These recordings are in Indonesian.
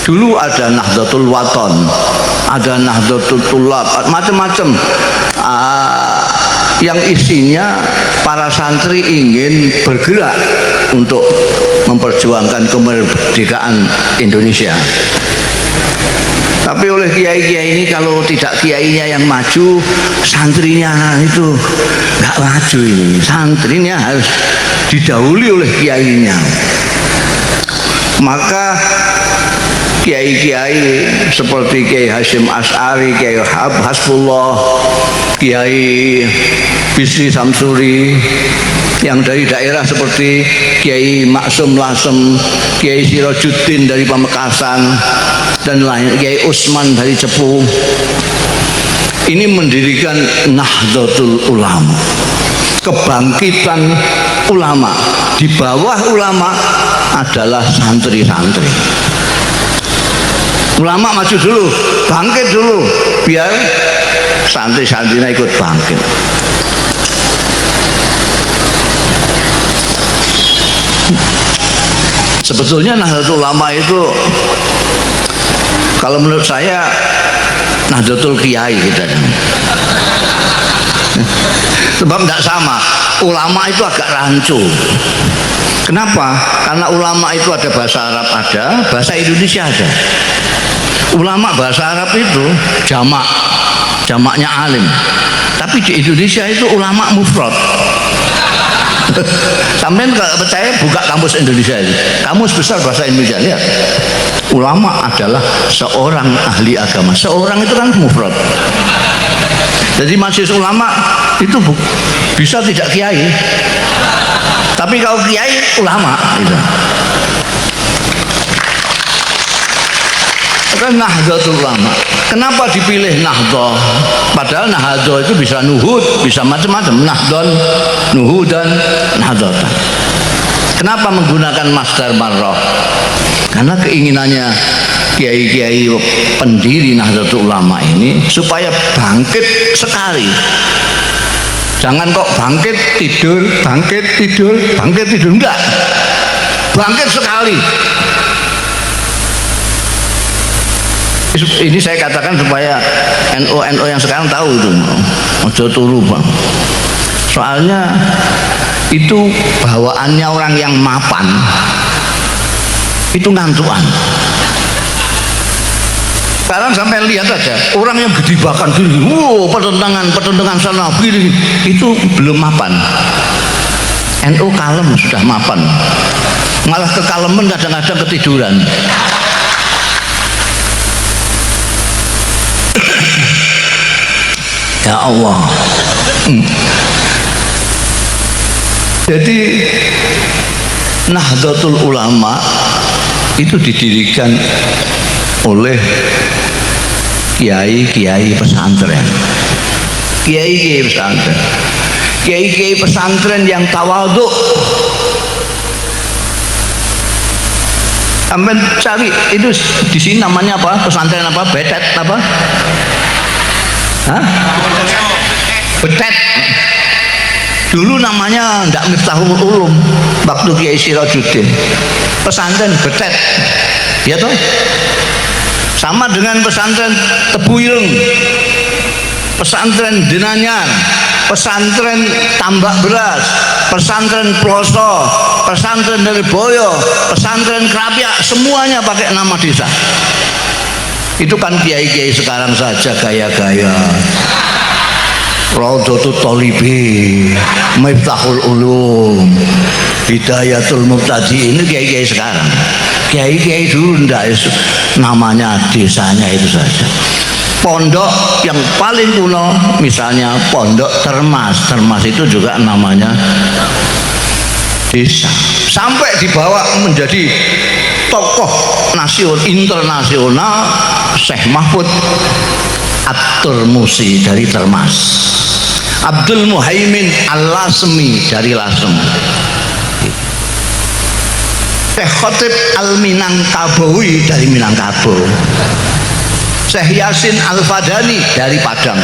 Dulu ada Nahdlatul Wathon, ada Nahdlatul Thulab, macam-macam. Yang isinya para santri ingin bergerak untuk memperjuangkan kemerdekaan Indonesia. Tapi oleh kiai-kiai ini, kalau tidak kiainya yang maju, santrinya itu nggak maju. Ini santrinya harus didahului oleh kiainya. Maka kiai-kiai seperti Kiai Hasyim Asy'ari, Kiai Hasbullah, Kiai Bisri Samsuri, yang dari daerah seperti Kiai Maksum Lasem, Kiai Sirajuddin dari Pamekasan, dan lain, Kiai Usman dari Cepu, ini mendirikan Nahdlatul Ulama, kebangkitan ulama. Di bawah ulama adalah santri-santri. Ulama maju dulu, bangkit dulu, biar santri-santrinya ikut bangkit. Sebetulnya Nahdlatul Ulama itu, kalau menurut saya, Nahdlatul Kiai gitu. Sebab tidak sama. Ulama itu agak rancu. Kenapa? Karena ulama itu ada bahasa Arab, ada bahasa Indonesia, ada. Ulama bahasa Arab itu jamaknya alim. Tapi di Indonesia itu ulama mufrad. Sampai kalau percaya buka kamus Indonesia ini, kamus besar bahasa Indonesia, lihat. Ulama adalah seorang ahli agama. Seorang itu kan mufrad. Jadi majelis ulama itu bisa tidak kiai, tapi kalau kiai ulama gitu. Kan Nahdlatul Ulama. Kenapa dipilih Nahdlah? Padahal Nahdlah itu bisa nuhud, bisa macam-macam. Nahdon, nuhudan, nahdlatan. Kenapa menggunakan masdar marrah? Karena keinginannya kiai-kiai pendiri Nahdlatul Ulama ini supaya bangkit sekali. Jangan kok bangkit tidur, bangkit tidur, bangkit tidur, enggak. Bangkit sekali. Ini saya katakan supaya NU yang sekarang tahu itu, ojo turu bang. Soalnya itu bawaannya orang yang mapan, itu ngantuan. Sekarang sampai lihat aja orang yang gedibakan diri, pertentangan sana kiri, itu belum mapan. NU kalem sudah mapan, malah kekaleman kadang-kadang ketiduran. Ya Allah. Jadi Nahdlatul Ulama itu didirikan oleh kiai-kiai pesantren, kiai-kiai pesantren, kiai-kiai pesantren yang tawadhu. Sampai cari itu di sini namanya apa? Pesantren apa? Betet apa? Hah? Betet. Dulu namanya ndak Miftahul Ulum waktu Kiai Sirajuddin. Pesantren Betet. Ya toh? Sama dengan pesantren Tebuyung, pesantren Denanyar, pesantren Tambak Beras, pesantren Ploso, pesantren dari Boyo, pesantren Krapyak, semuanya pakai nama desa. Itu kan kiai-kiai sekarang saja gaya-gaya. Raudhatul Thalibin, Miftahul Ulum, Hidayatul Muqtadi, ini kiai-kiai sekarang. Kiai-kiai dulu enggak, namanya desanya itu saja. Pondok yang paling kuno misalnya Pondok Termas. Termas itu juga namanya desa. Sampai dibawa menjadi tokoh nasional internasional Syekh Mahfud At-Turmusi dari Termas, Abdul Muhaimin Al-Lasmi dari Lasem, Syekh Khotib Al-Minangkabawi dari Minangkabau, Syekh Yasin Al-Fadani dari Padang.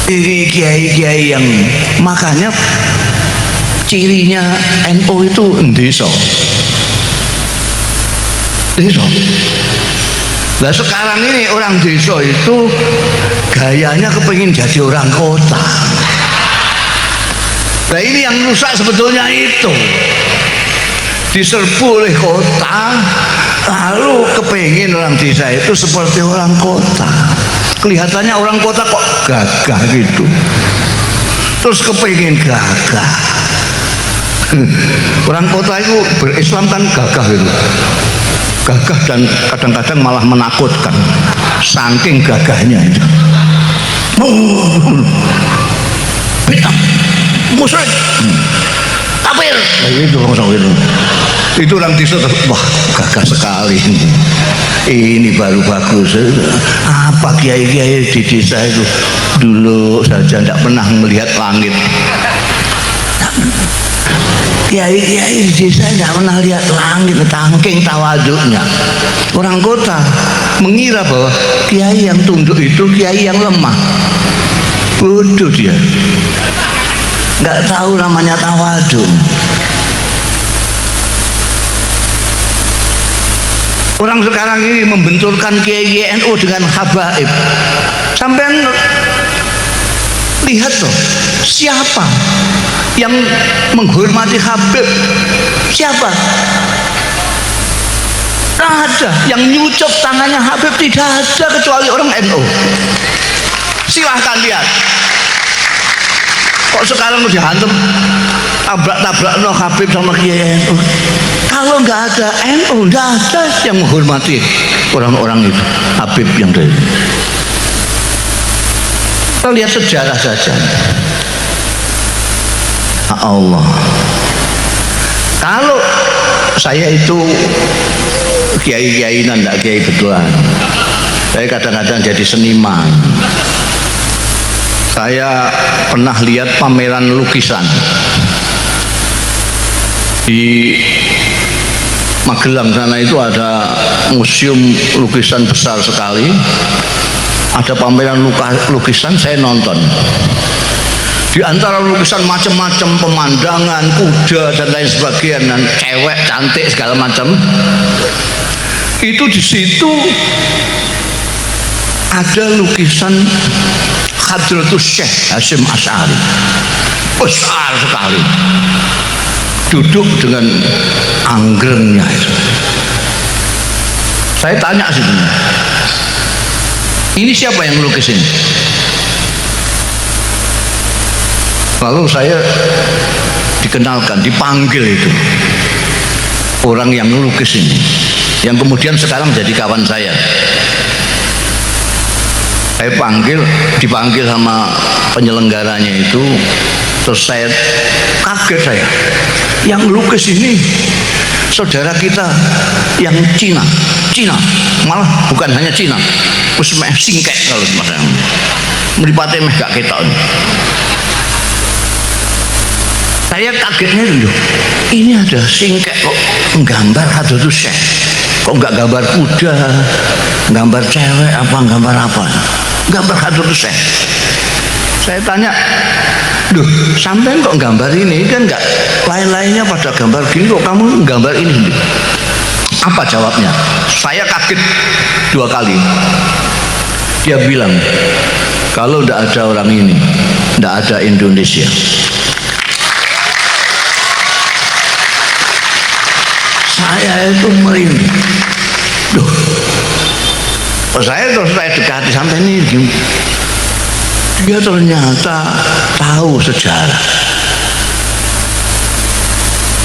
Ini kiai-kiai yang makanya cirinya NU itu desa. desa. Nah sekarang ini orang desa itu gayanya kepengin jadi orang kota. Nah ini yang rusak sebetulnya itu, diserbu oleh kota, lalu kepengin orang desa itu seperti orang kota. Kelihatannya orang kota kok gagah gitu, terus kepengin gagah. Orang kota itu berislam kan gagah gitu, gagah dan kadang-kadang malah menakutkan, saking gagahnya itu. Bintang, musyrik, kafir, itu langsung itu. Itu orang desa, wah gagah sekali. Ini baru bagus. Apa kiai-kiai di desa itu dulu saja tidak pernah melihat langit. Kiai-kiai di desa tidak pernah lihat langit, tangking tawaduknya. Orang kota mengira bahwa kiai yang tunduk itu kiai yang lemah. Bodoh dia, nggak tahu namanya tawaduk. Orang sekarang ini membenturkan kiai NU dengan habaib. Sampai lihat loh, siapa yang menghormati Habib? Siapa? Tidak ada yang nyucuk tangannya Habib, tidak ada kecuali orang NU. Silahkan lihat. Kok sekarang udah dihantam tabrak-tabrak no Habib sama kiai NU? Kalau nggak ada NU, nggak ada yang menghormati orang-orang itu, Habib yang dari. Kita lihat sejarah saja. Allah. Kalau saya itu kiai-kiainan, tidak kiai betulan. Saya kadang-kadang jadi seniman. Saya pernah lihat pameran lukisan di Magelang sana, itu ada museum lukisan besar sekali, ada pameran lukisan. Saya nonton, di antara lukisan macam-macam, pemandangan, kuda dan lain sebagainya, dan cewek cantik segala macam. Itu di situ ada lukisan Hadratus Syekh Hasyim Asy'ari, besar sekali, duduk dengan anggrengnya itu. Saya tanya sih, ini siapa yang melukis ini? Lalu saya dikenalkan, dipanggil itu orang yang melukis ini, yang kemudian sekarang jadi kawan saya. Saya dipanggil sama penyelenggaranya itu, terus saya kaget, saya yang melukis ini saudara kita yang Cina, malah bukan hanya Cina, wis meh singkek kalau semacam mripate meh gak ketok. Saya kagetnya dulu, ini ada singkek kok menggambar Hadratus Syekh, kok nggak gambar kuda, gambar cewek apa, gambar apa, gambar Hadratus Syekh. Saya tanya, duh sampai kok gambar ini, kan nggak lain-lainnya pada gambar gini, kok kamu gambar ini? Apa jawabnya? Saya kaget 2 kali. Dia bilang, kalau tidak ada orang ini, tidak ada Indonesia. Saya itu merinding. Duh, saya dekati sampai ini. Dia ternyata tahu sejarah.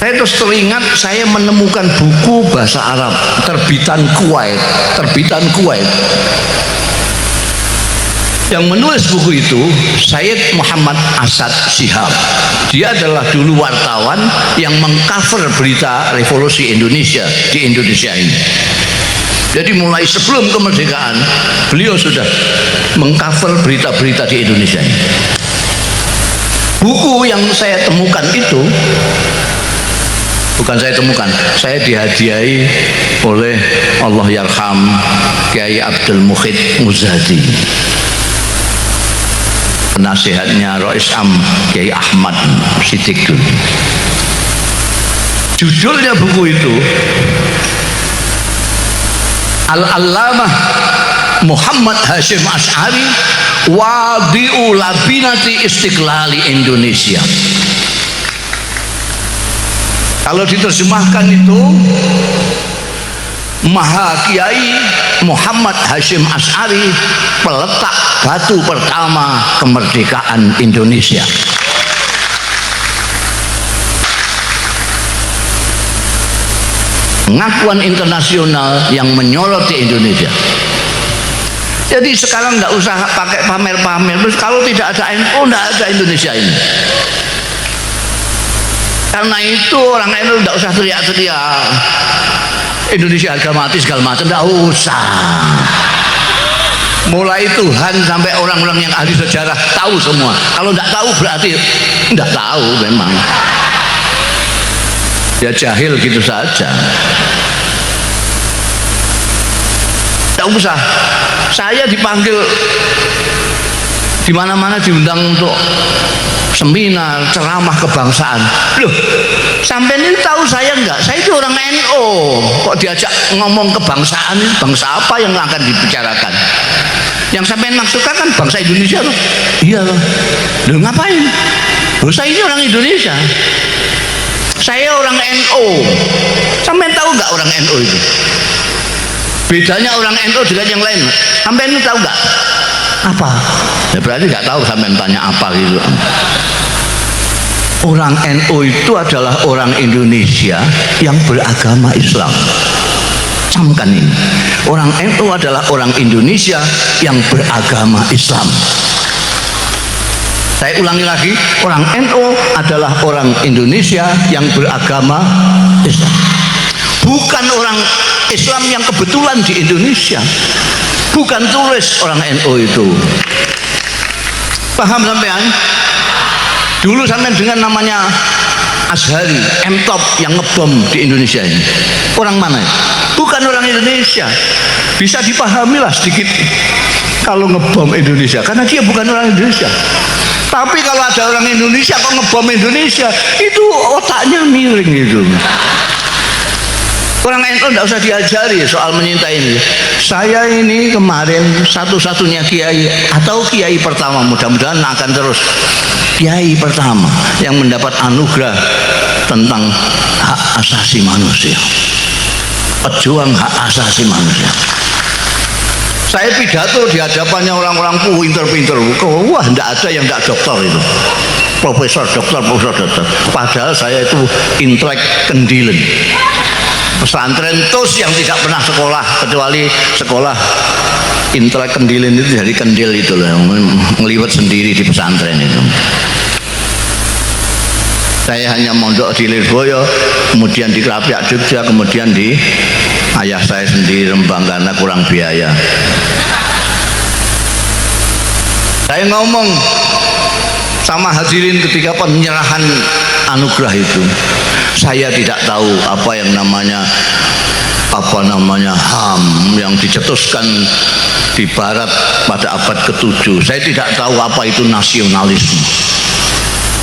Saya terus teringat, saya menemukan buku bahasa Arab terbitan Kuwait. Yang menulis buku itu Syed Muhammad Asad Shihab. Dia adalah dulu wartawan yang mengcover berita revolusi Indonesia di Indonesia ini. Jadi mulai sebelum kemerdekaan beliau sudah mengcover berita-berita di Indonesia ini. Buku yang saya temukan itu, bukan saya temukan, saya dihadiahi oleh Allahyarham Kiai Abdul Mukhid Muzadi, penasihatnya Rais Am Kiai Ahmad Siddiq dulu. Judulnya buku itu Al-Allamah Muhammad Hasyim Asy'ari wadi'u labinati istiqlali Indonesia. Kalau diterjemahkan itu Maha Kiai Muhammad Hasyim Asy'ari, peletak batu pertama kemerdekaan Indonesia. Pengakuan internasional yang menyoroti Indonesia. Jadi sekarang nggak usah pakai pamer-pamer. Kalau tidak ada NU, nggak ada Indonesia ini. Karena itu orang NU nggak usah teriak-teriak Indonesia harga mati segala macam, nggak usah. Mulai Tuhan sampai orang-orang yang ahli sejarah tahu semua. Kalau nggak tahu berarti nggak tahu memang. Ya jahil gitu saja. Tidak usah. Saya dipanggil di mana-mana, diundang untuk seminar, ceramah kebangsaan. Loh, sampai ini tahu saya enggak? Saya itu orang NU. Kok diajak ngomong kebangsaan? Bangsa apa yang akan dibicarakan? Yang sampai maksudkan kan bangsa Indonesia loh. Iya loh. Loh ngapain? Loh, saya ini orang Indonesia. Saya orang NU. Sampai tahu nggak orang NU itu? Bedanya orang NU dengan yang lain. Sampai ini tahu nggak? Apa? Ya berarti nggak tahu, sampai tanya apa gitu. Orang NU itu adalah orang Indonesia yang beragama Islam. Camkan ini. Orang NU adalah orang Indonesia yang beragama Islam. Saya ulangi lagi, orang NU adalah orang Indonesia yang beragama Islam. Bukan orang Islam yang kebetulan di Indonesia. Bukan turis orang NU itu. Paham sampean? Dulu sampean dengan namanya Azhari, M-Top yang ngebom di Indonesia ini. Orang mana? Bukan orang Indonesia. Bisa dipahami lah sedikit kalau ngebom Indonesia, karena dia bukan orang Indonesia. Tapi kalau ada orang Indonesia kok ngebom Indonesia, itu otaknya miring gitu. Orang NU tidak usah diajari soal menyintai ini. Saya ini kemarin satu-satunya kiai atau kiai pertama, mudah-mudahan akan terus kiai pertama yang mendapat anugerah tentang hak asasi manusia, pejuang hak asasi manusia. Saya pidato di hadapannya orang-orang pinter-pinter. Wah, tidak ada yang tidak dokter itu. Profesor, dokter. Padahal saya itu intelek kendilen. Pesantren tos yang tidak pernah sekolah, kecuali sekolah intelek kendilen itu dari kendil itu loh, yang ngeliwet sendiri di pesantren itu. Saya hanya mondok di Lirboyo, kemudian di Krapiak Jogja, kemudian di ayah saya sendiri Rembang karena kurang biaya. Saya ngomong sama hadirin ketika penyerahan anugerah itu, saya tidak tahu apa yang namanya HAM yang dicetuskan di Barat pada abad ke-7. Saya tidak tahu apa itu nasionalisme.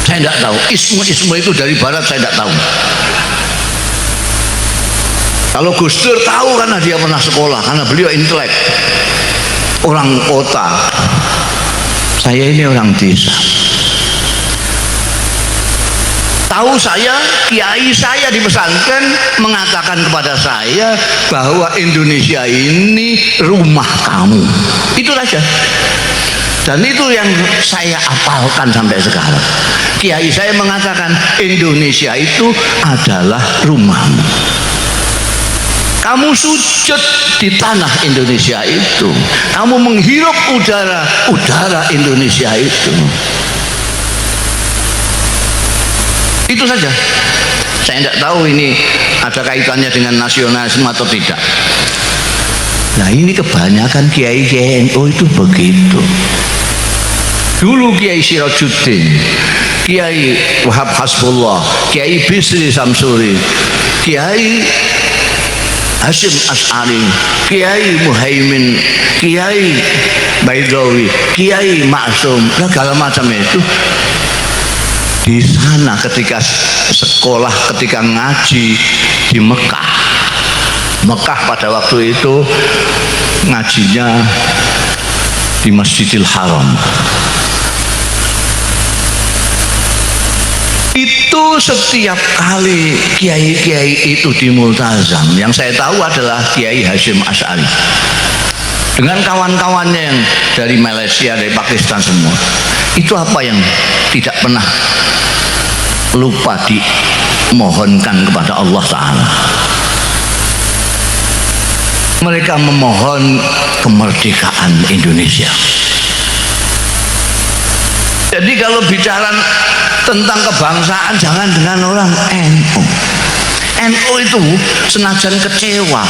Saya tidak tahu. Isme itu dari Barat saya tidak tahu. Kalau Gus Dur tahu karena dia pernah sekolah, karena beliau intelek, orang kota. Saya ini orang desa. Tahu saya, kiai saya di pesantren mengatakan kepada saya bahwa Indonesia ini rumah kamu. Itu saja. Dan itu yang saya apalkan sampai sekarang. Kiai saya mengatakan Indonesia itu adalah rumahmu. Kamu sujud di tanah Indonesia itu. Kamu menghirup udara Indonesia itu. Itu saja. Saya tidak tahu ini ada kaitannya dengan nasionalisme atau tidak. Nah, ini kebanyakan kiai NU itu begitu. Dulu Kiai Sirajuddin, Kiai Wahab Hasbullah, Kiai Bisri Samsuri, Kiai Hasyim Asy'ari, Kiai Muhaimin, Kiai Baidawi, Kiai Maksum, segala macam itu. Di sana ketika sekolah, ketika ngaji di Mekah, Mekah pada waktu itu ngajinya di Masjidil Haram. Itu setiap kali kiai-kiai itu di multazam, yang saya tahu adalah Kiai Hasyim Asy'ari dengan kawan-kawannya yang dari Malaysia, dari Pakistan semua. Itu apa yang tidak pernah lupa dimohonkan kepada Allah Ta'ala? Mereka memohon kemerdekaan Indonesia. Jadi kalau bicara tentang kebangsaan jangan dengan orang NU. NU itu senajan kecewa.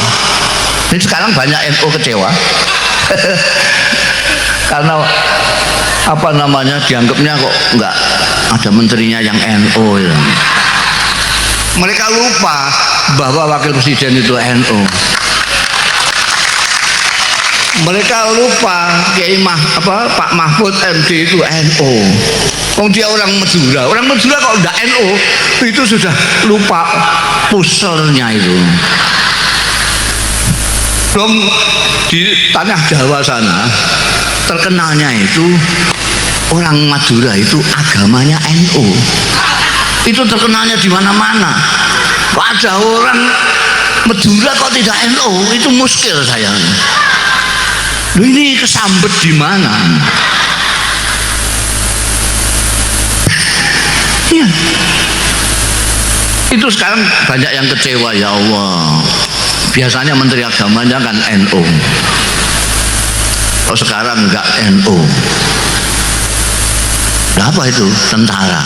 Ini sekarang banyak NU kecewa karena apa namanya, dianggapnya kok nggak ada menterinya yang NU ya. Mereka lupa bahwa wakil presiden itu NU. Mereka lupa Pak Mahfud MD itu NU. Dia orang Madura. Orang Madura kalau udah NU itu sudah lupa puselnya itu. Belum di tanah Jawa sana terkenalnya itu orang Madura itu agamanya NU. Itu terkenalnya di mana-mana. Ada orang Madura kok tidak NU, itu muskil saya. Loh, ini kesambet di mana? Ya. Itu sekarang banyak yang kecewa, ya Allah. Biasanya menteri agamanya kan NU. Oh, sekarang enggak NU. Nah, apa itu? Tentara.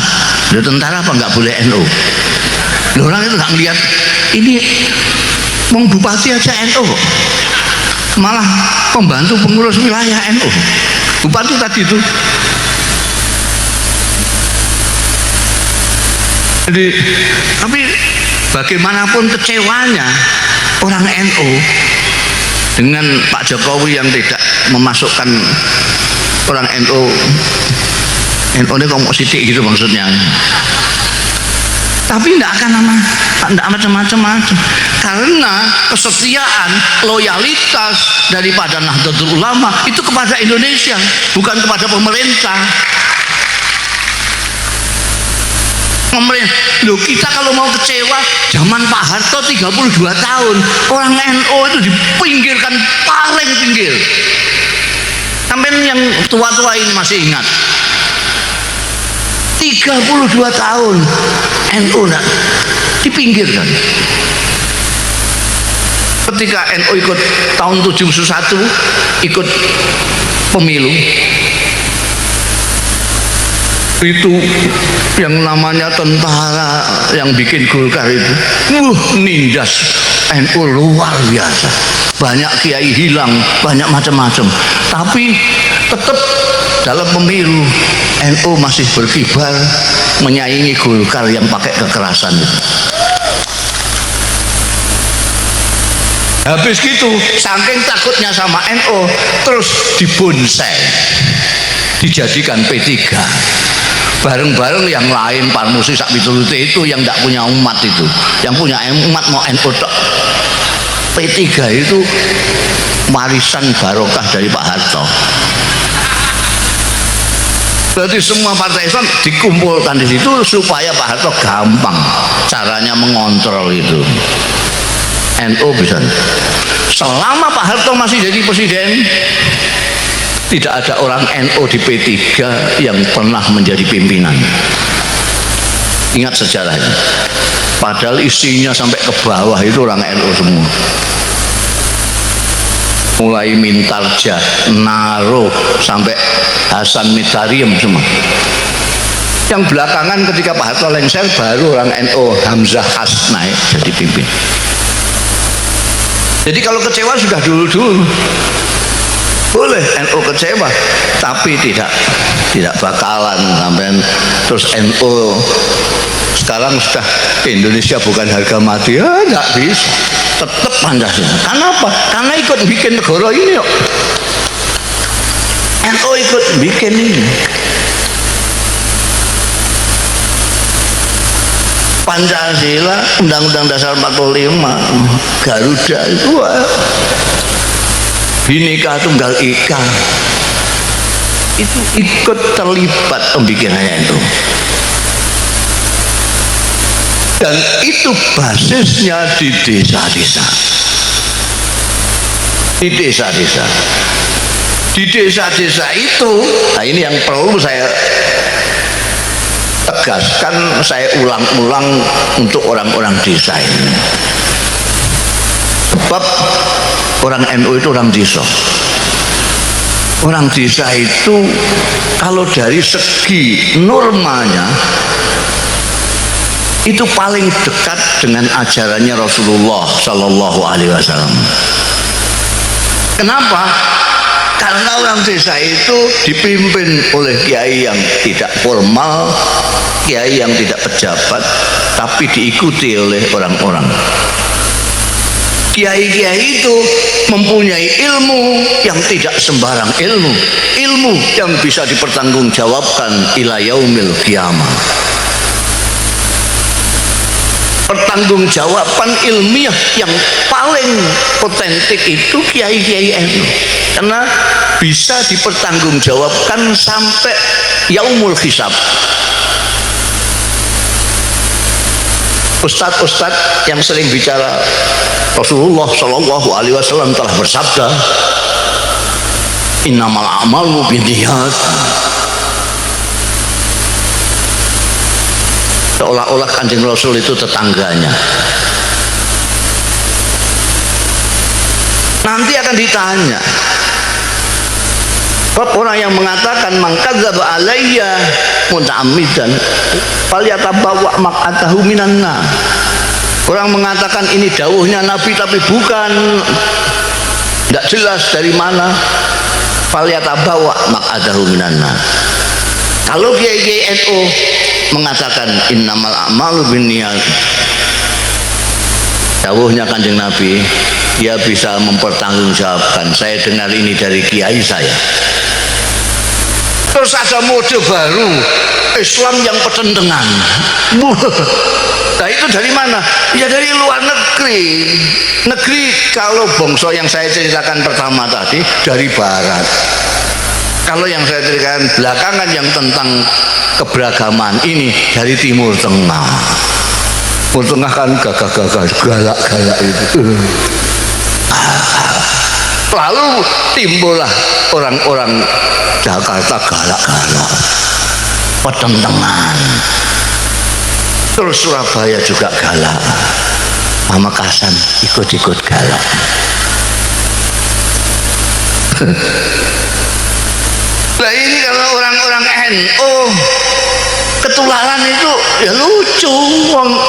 Loh, tentara apa enggak boleh NU? Loh, orang itu enggak ngeliat ini mau bupati aja NU. Malah pembantu pengurus wilayah NU. Bupati tadi itu. Jadi, tapi bagaimanapun kecewanya orang NU dengan Pak Jokowi yang tidak memasukkan orang NU ini kok sidik gitu maksudnya. Tapi tidak akan macam-macam karena kesetiaan, loyalitas daripada Nahdlatul Ulama itu kepada Indonesia, bukan kepada pemerintah. Loh, kita kalau mau kecewa zaman Pak Harto 32 tahun orang NU itu dipinggirkan paling pinggir. Sampai yang tua-tua ini masih ingat 32 tahun NU dipinggirkan. Ketika NU ikut tahun 71 ikut pemilu, itu yang namanya tentara yang bikin Golkar itu nindas NU luar biasa. Banyak kiai hilang, banyak macam-macam, tapi tetap dalam pemilu NU masih berkibar menyaingi Golkar yang pakai kekerasan itu. Habis gitu, saking takutnya sama NU, terus dibonsai, dijadikan P3. Bareng-bareng yang lain Parmusi sak piturute itu yang tidak punya umat itu, yang punya umat mau NU tok. P3 itu warisan barokah dari Pak Harto. Berarti semua partai Islam dikumpulkan di situ supaya Pak Harto gampang caranya mengontrol itu. NU bisa. Selama Pak Harto masih jadi presiden, tidak ada orang NU di P3 yang pernah menjadi pimpinan. Ingat sejarahnya. Padahal isinya sampai ke bawah itu orang NU semua. Mulai Mintarja, Naro, sampai Hasan Mitariam semua. Yang belakangan ketika Pak Harto lengser baru orang NU Hamzah Hasnai jadi pimpin. Jadi kalau kecewa sudah dulu-dulu. Boleh NU kecewa, tapi tidak bakalan sampai terus NU sekarang sudah Indonesia bukan harga mati, ya nggak bisa, tetap Pancasila. Kenapa? Karena ikut bikin negara ini yuk. NU ikut bikin ini. Pancasila, Undang-Undang Dasar 45, Garuda itu Bhinneka Tunggal Ika itu ikut terlibat pembikinannya itu, dan itu basisnya di desa-desa. Di desa-desa itu, nah ini yang perlu saya tegaskan, saya ulang-ulang untuk orang-orang desa ini. Sebab orang NU itu orang desa. Orang desa itu kalau dari segi normanya itu paling dekat dengan ajarannya Rasulullah Shallallahu Alaihi Wasallam. Kenapa? Karena orang desa itu dipimpin oleh kiai yang tidak formal, kiai yang tidak pejabat, tapi diikuti oleh orang-orang. Kiai-kiai itu mempunyai ilmu yang tidak sembarang ilmu, ilmu yang bisa dipertanggungjawabkan ila yaumil qiyamah. Pertanggungjawaban ilmiah yang paling otentik itu kiai-kiai NU, karena bisa dipertanggungjawabkan sampai yaumul hisab. Ustadz-ustadz yang sering bicara, Rasulullah Shallallahu Alaihi Wasallam telah bersabda, innamal a'malu binniyat. Seolah-olah Kanjeng Rasul itu tetangganya. Nanti akan ditanya. Sebab orang yang mengatakan mangkadzaba alayya muta'ammidan falyatabawa maq'atahu minan nar. Orang mengatakan ini dawuhnya Nabi tapi bukan, tidak jelas dari mana. Falyatabawa maq'atahu minan nar. Kalau kiai-kiai NU mengatakan innamal a'malu binniyat, dawuhnya Kanjeng Nabi, dia bisa mempertanggungjawabkan, saya dengar ini dari kiai saya. Terus ada mode baru, Islam yang pertendengan. Nah itu dari mana? Ya dari luar negeri. Negeri kalau bangsa yang saya ceritakan pertama tadi dari barat. Kalau yang saya ceritakan belakangan yang tentang keberagaman ini dari Timur Tengah. Timur Tengah kan gagah-gagah, galak-galak itu. Lalu timbullah orang-orang Jakarta galak-galak, pertentangan. Terus Surabaya juga galak, Pamekasan ikut-ikut galak. Nah ini kalau orang-orang NU ketularan itu ya lucu.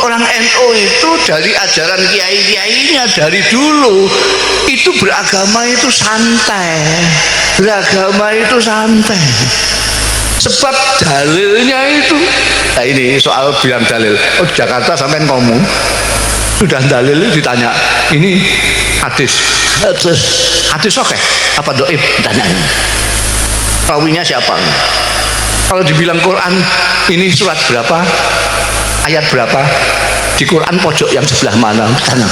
Orang NU itu dari ajaran kiai-kiainya dari dulu itu beragama itu santai, beragama itu santai. Sebab dalilnya itu, nah ini soal bilang dalil. Oh Jakarta sampai ngomong sudah dalil ditanya, ini hadis oke apa doib, ditanyain rawinya siapa. Kalau dibilang Quran ini surat berapa, ayat berapa, di Quran pojok yang sebelah mana, tanya.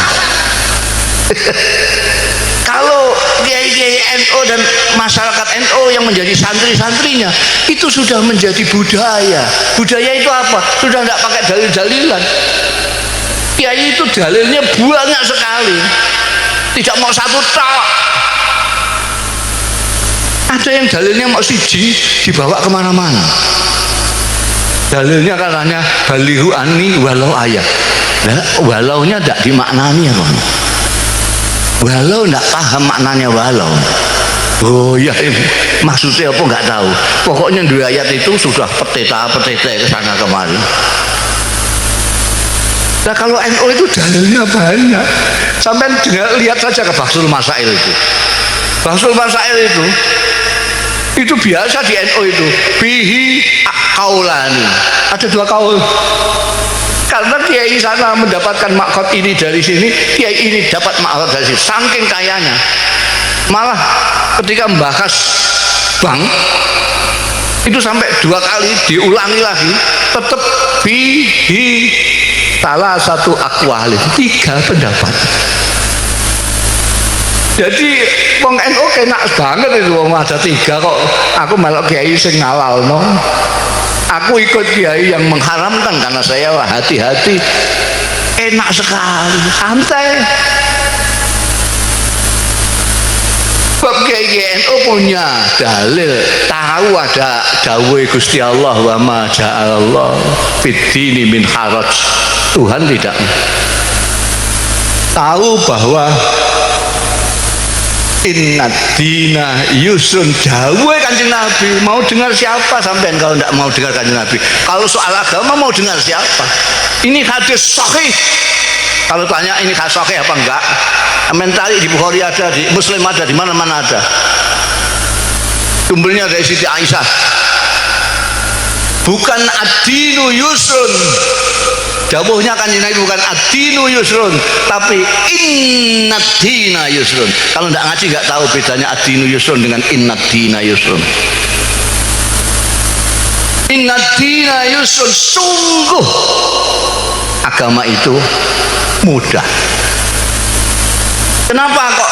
Kalau kiai-kiai NU dan masyarakat NU yang menjadi santri-santrinya itu sudah menjadi budaya. Budaya itu apa? Sudah tidak pakai dalil-dalilan. Kiai itu dalilnya banyak sekali, tidak mau satu tok. Ada yang dalilnya mau siji dibawa kemana-mana. Dalilnya katanya balihu ani walau ayat. Nah, walaunya tidak dimaknani apa? Walau tidak paham maknanya walau. Oh ya, maksudnya apa nggak tahu. Pokoknya dua ayat itu sudah peteta-peteta ke sana kemari. Nah kalau NU itu dalilnya banyak. Sampai lihat saja ke Bahsul Masail itu. Bahsul Masail itu biasa di NU itu bihi kaulani, ada dua kaul. Karena kiai sana mendapatkan makhot ini dari sini, kiai ini dapat makhot dari sini, saking kayanya. Malah ketika membahas bank itu sampai dua kali diulangi lagi, tetap bihi salah satu akwal, 3 pendapat. Jadi wong NU enak banget itu, wong ada 3 kok aku malah kiai sing ngalalno. Aku ikut kiai yang mengharamkan karena saya hati-hati. Enak sekali, santai. Sebab kiai NU punya dalil, tahu ada dawuh Gusti Allah, wa ma ja'alallah fid-dini min haraj. Tuhan tidak tahu bahwa inna dina yusrun, dawuh Kanjeng Nabi. Mau dengar siapa sampean kalau tidak mau dengar Kanjeng Nabi? Kalau soal agama mau dengar siapa? Ini hadis sahih. Kalau tanya ini hadis sahih apa enggak? Mentari di Bukhari ada, di Muslim ada, di mana-mana ada. Sumbernya dari Siti Aisyah. Bukan ad-dinu yusrun. Dawuhnya Kanjeng Nabi bukan ad-dinu yusrun, tapi innad dina yusrun. Kalau tidak ngaji nggak tahu bedanya ad-dinu yusrun dengan innad dina yusrun. Innad dina yusrun, sungguh agama itu mudah. Kenapa kok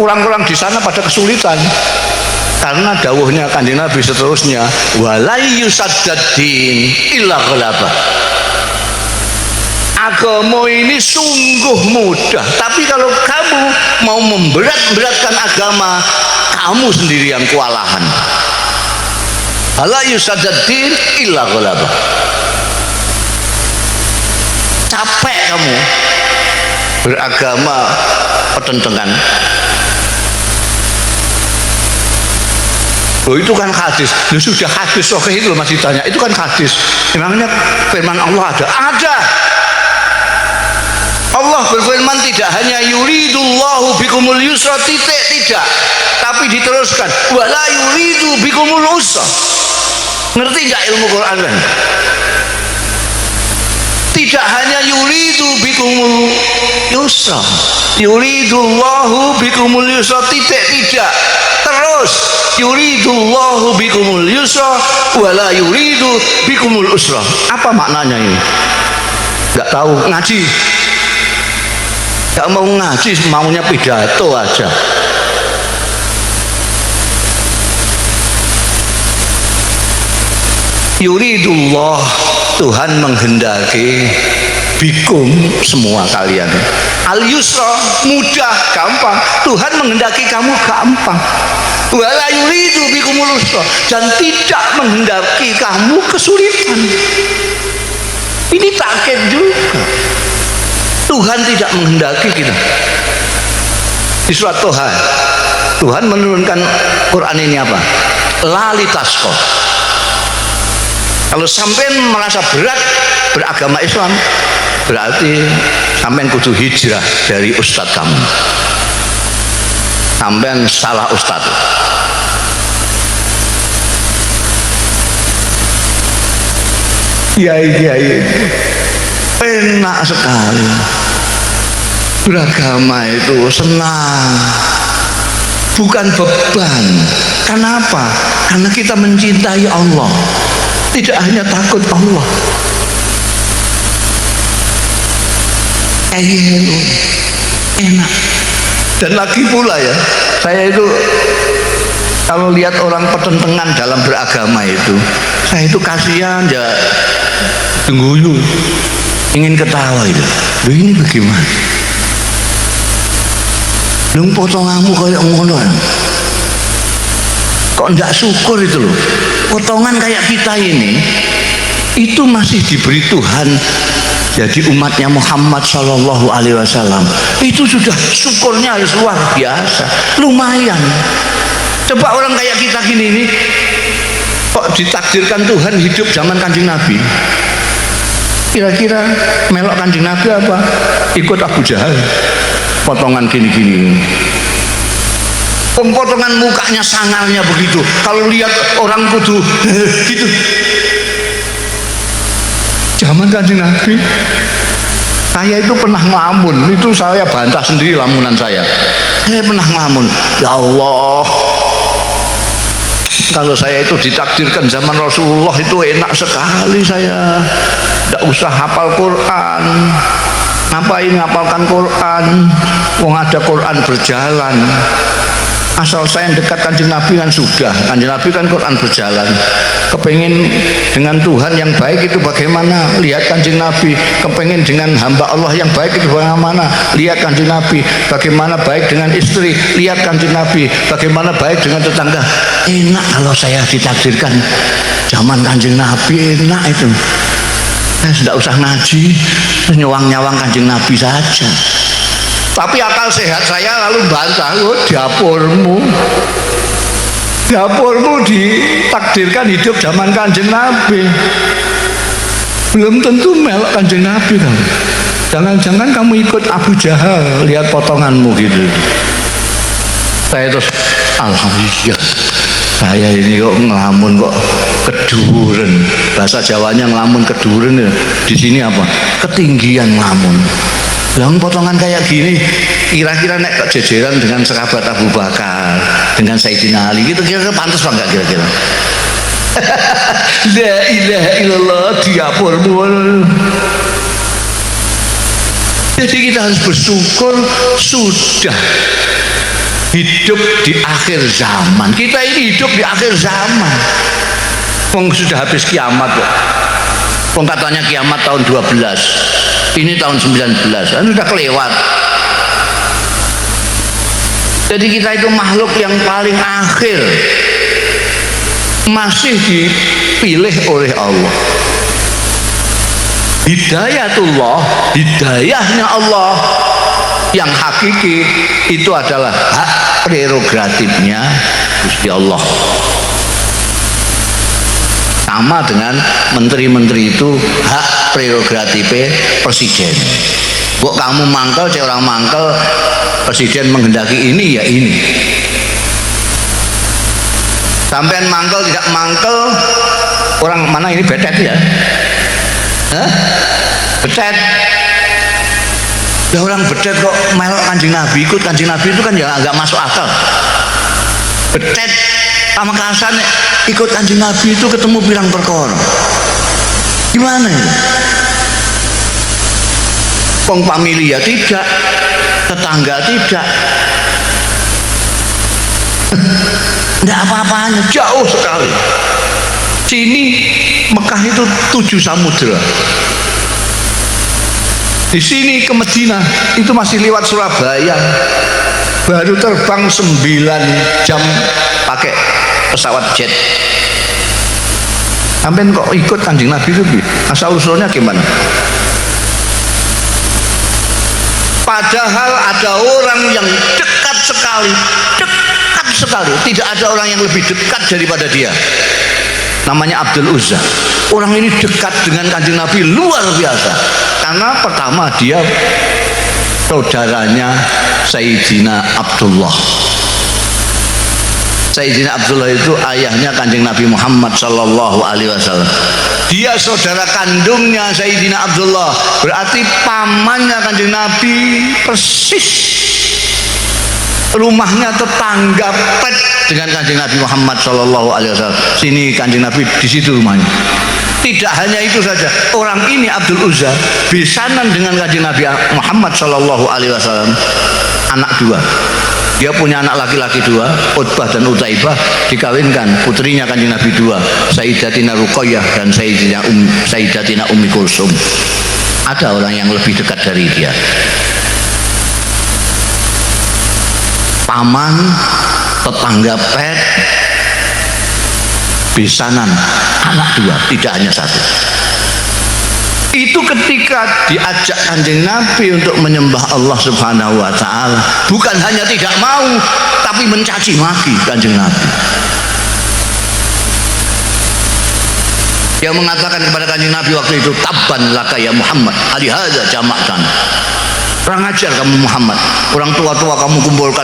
orang-orang di sana pada kesulitan? Karena dawuhnya Kanjeng Nabi seterusnya, walai yusaddaddin illa ghalaba. Agama ini sungguh mudah, tapi kalau kamu mau memberat-beratkan agama, kamu sendiri yang kewalahan. Walai yusaddaddin illa ghalaba. Capek kamu beragama pertentangan. Oh itu kan hadis. Lu sudah hadis sahih itu masih tanya. Itu kan hadis. Memangnya firman Allah ada? Ada. Allah berfirman tidak hanya yuridullahu bikumul yusra, tidak, tapi diteruskan wala yuridu bikumul usra. Ngerti nggak ilmu Quran kan? Tidak hanya yuridu bikumul yusra, yuridullahu bikumul yusra, tidak, terus yuridullahu bikumul yusra wala yuridu bikumul usra. Apa maknanya ini? Nggak tahu, ngaji nggak mau ngaji, maunya pidato aja. Yuridullah, Tuhan menghendaki, bikum semua kalian. Al yusra, mudah, gampang. Tuhan menghendaki kamu gampang. Wala yuridu bikumul usra, dan tidak menghendaki kamu kesulitan. Ini takkid juga. Tuhan tidak menghendaki kita. Di surat Toha, Tuhan menurunkan Quran ini apa? Lalitasqa. Kalau sampean merasa berat beragama Islam, berarti sampean kudu hijrah dari ustadz kamu. Sampean salah ustadz. Kiai enak sekali. Beragama itu senang, bukan beban. Kenapa? Karena kita mencintai Allah. Tidak hanya takut Allah. Enak. Dan lagi pula ya, saya itu kalau lihat orang pertentangan dalam beragama itu, saya itu kasihan ya, tengguyu, ingin ketawa itu. Loh ini bagaimana? Lu potonganmu kayak ngono. Kok enggak syukur itu loh. Potongan kayak kita ini itu masih diberi Tuhan jadi umatnya Muhammad Sallallahu Alaihi Wasallam. Itu sudah syukurnya harus luar biasa, lumayan. Coba orang kayak kita gini nih, kok ditakdirkan Tuhan hidup zaman Kanjeng Nabi. Kira-kira melok Kanjeng Nabi apa? Ikut Abu Jahal. Potongan gini-gini. Potongan mukanya sangarnya begitu. Kalau lihat orang kudu gitu. Zaman Kanjeng Nabi, saya itu pernah ngelamun. Itu saya bantah sendiri lamunan saya. Saya pernah ngelamun. Ya Allah, kalau saya itu ditakdirkan zaman Rasulullah itu enak sekali saya. Tidak usah hafal Quran. Ngapain ngapalkan Quran? Wong ada Quran berjalan. Asal saya dekat Kanjeng Nabi kan sudah. Kanjeng Nabi kan Quran berjalan. Kepengen dengan Tuhan yang baik itu bagaimana? Lihat Kanjeng Nabi. Kepengen dengan hamba Allah yang baik itu bagaimana? Lihat Kanjeng Nabi. Bagaimana baik dengan istri? Lihat Kanjeng Nabi. Bagaimana baik dengan tetangga? Enak kalau saya ditakdirkan zaman Kanjeng Nabi, enak itu. Saya tidak usah ngaji, nyawang-nyawang Kanjeng Nabi saja. Tapi akal sehat saya lalu bantah, oh, dapurmu ditakdirkan hidup zaman Kanjeng Nabi. Belum tentu melok Kanjeng Nabi kamu. Jangan-jangan kamu ikut Abu Jahal, lihat potonganmu gitu. Saya terus alhamdulillah, saya ini kok ngelamun kok keduren. Bahasa Jawanya ngelamun keduren ya. Di sini apa? Ketinggian ngelamun. Yang potongan kayak gini kira-kira nek jejeran dengan sahabat Abu Bakar, dengan Sayyidina Ali gitu, kira-kira pantas apa enggak kira-kira? La ilaha illallah, diapurmu. Jadi kita harus bersyukur sudah hidup di akhir zaman. Kita ini hidup di akhir zaman. Wong sudah habis kiamat kok. Wong katanya kiamat tahun 12. Ini tahun 19, kan sudah kelewat. Jadi kita itu makhluk yang paling akhir, masih dipilih oleh Allah. Hidayatullah, hidayahnya Allah yang hakiki itu adalah hak prerogatifnya Gusti Allah. Sama dengan menteri-menteri itu hak prerogatif presiden. Kok kamu mangkel, cek orang mangkel, presiden menghendaki ini ya ini. Sampean mangkel tidak mangkel, orang mana ini betet ya? Hah? Betet. Ya orang betet kok melok Kanjeng Nabi, ikut Kanjeng Nabi itu kan ya agak masuk akal. Betet sama kasan ikut Kanjeng Nabi itu ketemu pirang perkara. Gimana ya? Wong familia tidak, tetangga tidak. Enggak apa-apanya, jauh sekali. Sini Mekah itu 7 samudra. Di sini ke Madinah itu masih lewat Surabaya. Baru terbang 9 jam pakai pesawat jet. Sampai kok ikut Kanjeng Nabi itu asal usulnya gimana? Padahal ada orang yang dekat sekali, tidak ada orang yang lebih dekat daripada dia. Namanya Abdul Uzza. Orang ini dekat dengan Kanjeng Nabi luar biasa. Karena pertama dia saudaranya Sayyidina Abdullah. Sayyidina Abdullah itu ayahnya Kanjeng Nabi Muhammad sallallahu alaihi wasallam. Dia saudara kandungnya Sayyidina Abdullah. Berarti pamannya Kanjeng Nabi persis. Rumahnya tetangga pet dengan Kanjeng Nabi Muhammad sallallahu alaihi wasallam. Sini Kanjeng Nabi, di situ rumahnya. Tidak hanya itu saja, orang ini Abdul Uzza besanan dengan Kanjeng Nabi Muhammad sallallahu alaihi wasallam, anak 2. Dia punya anak laki-laki 2, Utbah dan Utaibah, dikawinkan putrinya Kanjeng Nabi 2, Sayyidatina Ruqayyah dan Sayyidatina Ummi Kulsum. Ada orang yang lebih dekat dari dia. Paman, tetangga pet, besanan, anak 2, tidak hanya 1. Itu ketika diajak Kanjeng Nabi untuk menyembah Allah Subhanahu wa ta'ala, bukan hanya tidak mau, tapi mencaci maki Kanjeng Nabi. Dia mengatakan kepada Kanjeng Nabi waktu itu, tabban laka ya Muhammad, alihadza jama'tan. Kurang ajar kamu Muhammad, orang tua-tua kamu kumpulkan,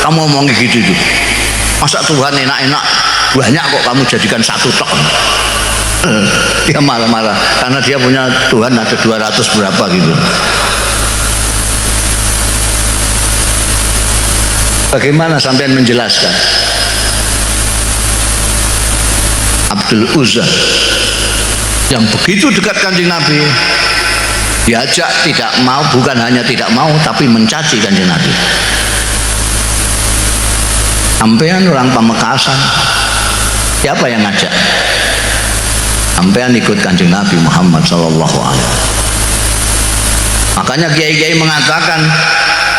kamu ngomongnya gitu itu. Masa Tuhan enak-enak banyak kok kamu jadikan 1 tok. Dia marah-marah karena dia punya Tuhan ada 200 berapa gitu. Bagaimana sampean menjelaskan? Abdul Uzza yang begitu dekat Kanjeng Nabi, diajak tidak mau, bukan hanya tidak mau tapi mencaci Kanjeng Nabi. Sampean orang Pamekasan, siapa yang ngajak? Sampean ikut Kanjeng Nabi Muhammad sallallahu alaihi wasallam. Makanya kiai-kiai mengatakan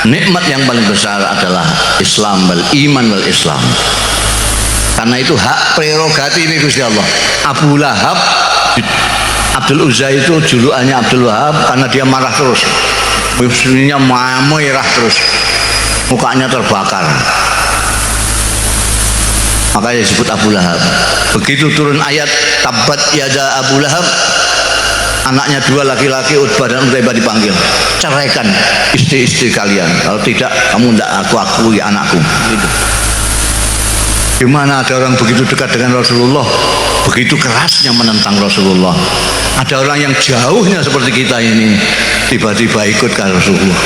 nikmat yang paling besar adalah Islam wal iman wal Islam. Karena itu hak prerogatif ini Gusti Allah. Abu Lahab, Abdul Uzza itu julukannya Abdul Wahab karena dia marah terus, muslimnya merah terus, mukanya terbakar, makanya disebut Abu Lahab. Begitu turun ayat tabat yada Abu Lahab, anaknya dua laki-laki Utbah dan Utaibah dipanggil, ceraikan istri-istri kalian, kalau tidak kamu tidak aku akui anakku. Gitu. Gimana ada orang begitu dekat dengan Rasulullah, begitu kerasnya menentang Rasulullah. Ada orang yang jauhnya seperti kita ini tiba-tiba ikut ke Rasulullah.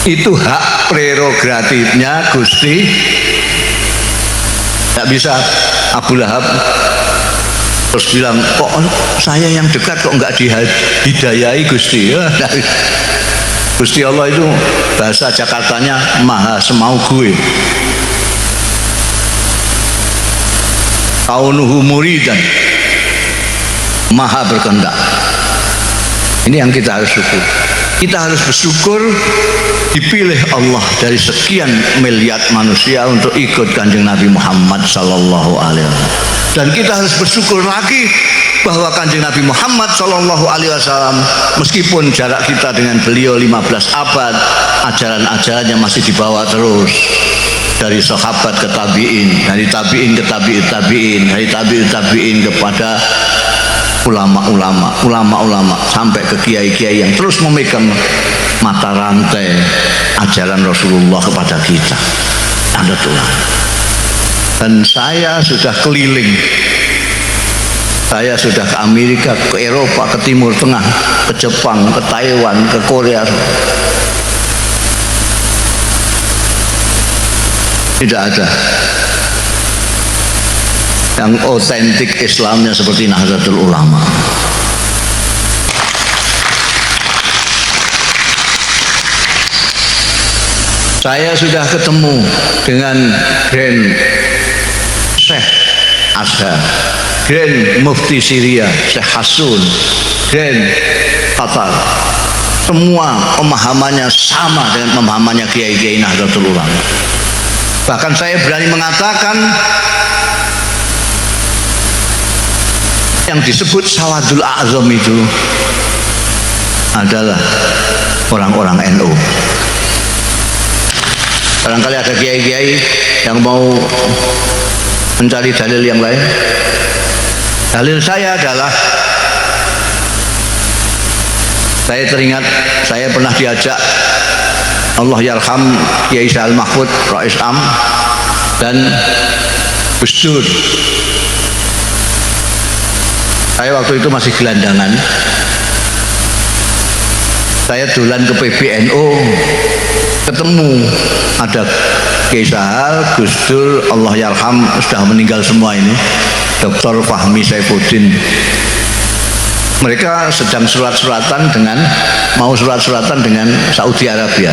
Itu hak prerogatifnya Gusti. Tidak bisa Abu Lahab terus bilang, kok saya yang dekat kok enggak dihidayai Gusti. Gusti Allah itu bahasa Jakartanya maha semau gue. Kaunuhu muridan, maha berkehendak. Ini yang kita harus syukur. Kita harus bersyukur dipilih Allah dari sekian miliar manusia untuk ikut Kanjeng Nabi Muhammad sallallahu alaihi wasallam. Dan kita harus bersyukur lagi bahwa Kanjeng Nabi Muhammad sallallahu alaihi wasallam, meskipun jarak kita dengan beliau 15 abad, ajaran-ajarannya masih dibawa terus. Dari sahabat ke tabi'in, dari tabi'in ke tabi'in, dari tabi'in kepada ulama-ulama sampai ke kiai-kiai yang terus memegang mata rantai ajaran Rasulullah kepada kita. Ada Tuhan. Dan saya sudah keliling, saya sudah ke Amerika, ke Eropa, ke Timur Tengah, ke Jepang, ke Taiwan, ke Korea. Tidak ada yang otentik Islamnya seperti Nahdlatul Ulama. Saya sudah ketemu dengan Grand Syekh Azhar, Grand Mufti Syria Syekh Hasun, Grand Qatar. Semua pemahamannya sama dengan pemahamannya kiai-kiai Nahdlatul Ulama. Bahkan saya berani mengatakan yang disebut Sawadul A'zam itu adalah orang-orang NU. Barangkali ada kiai-kiai yang mau mencari dalil yang lain. Dalil saya adalah, saya teringat saya pernah diajak Allah yarham Kiai Sa'al Mahfud, Rais Am dan Gus Dur. Saya waktu itu masih gelandangan. Saya dolan ke PBNU, ketemu ada Kiai Sa'al, Gus Dur, Allah yarham sudah meninggal semua ini, Dr. Fahmi Saifuddin. Mereka sedang surat-suratan dengan Saudi Arabia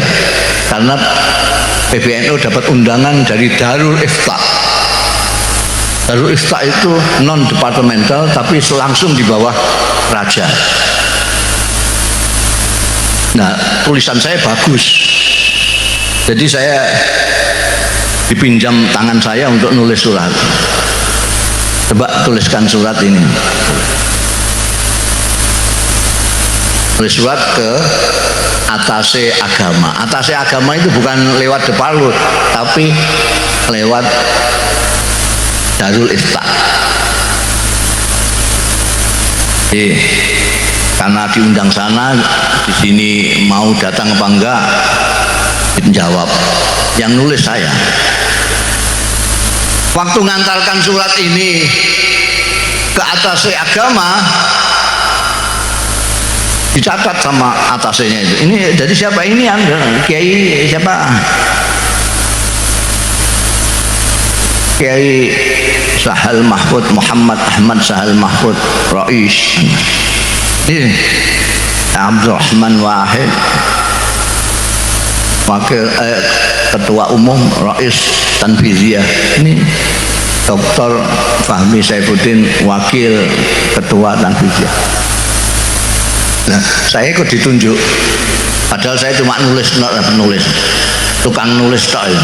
karena PBNU dapat undangan dari Darul Ifta. Darul Ifta itu non departemental tapi langsung di bawah raja. Nah, tulisan saya bagus, jadi saya dipinjam tangan saya untuk nulis surat. Coba tuliskan surat ini. Tulis surat ke atase agama. Atase agama itu bukan lewat Deparlut, tapi lewat Darul Ifta. Karena diundang sana, di sini mau datang apa enggak? Dijawab. Yang nulis saya. Waktu ngantarkan surat ini ke atase agama, dicatat sama atasnya itu. Ini dari siapa ini? Kiai siapa? Kiai Sahal Mahfud Muhammad Ahmad Sahal Mahfud Rais ini Abdurrahman Wahid wakil ketua umum Rais Tanfiziyah ini Dr. Fahmi Saifuddin wakil ketua Tanfiziyah. Nah, saya ikut ditunjuk padahal saya cuma nulis tukang nulis tok ya.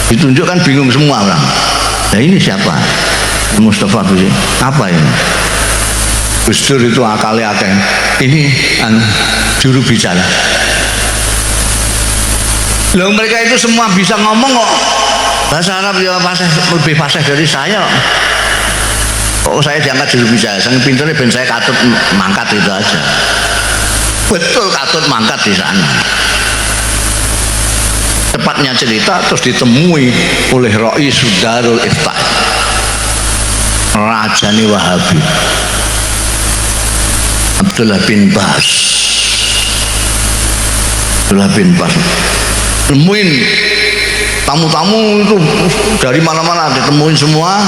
Ditunjuk kan bingung semua orang. Nah ini siapa? Mustafa Busi. Apa ini? Gus Dur itu akalnya akeh. Ini juru bicara. Loh mereka itu semua bisa ngomong kok. Bahasa Arab ya lebih fasih dari saya. Oh saya diangkat juru bicara. Saking pinternya ben saya katut mangkat itu aja. Betul katut mangkat di sana. Tepatnya cerita terus ditemui oleh Rais Darul Iftah Rajani Wahabi Abdullah bin Bas temuin tamu-tamu itu dari mana-mana ditemuin semua,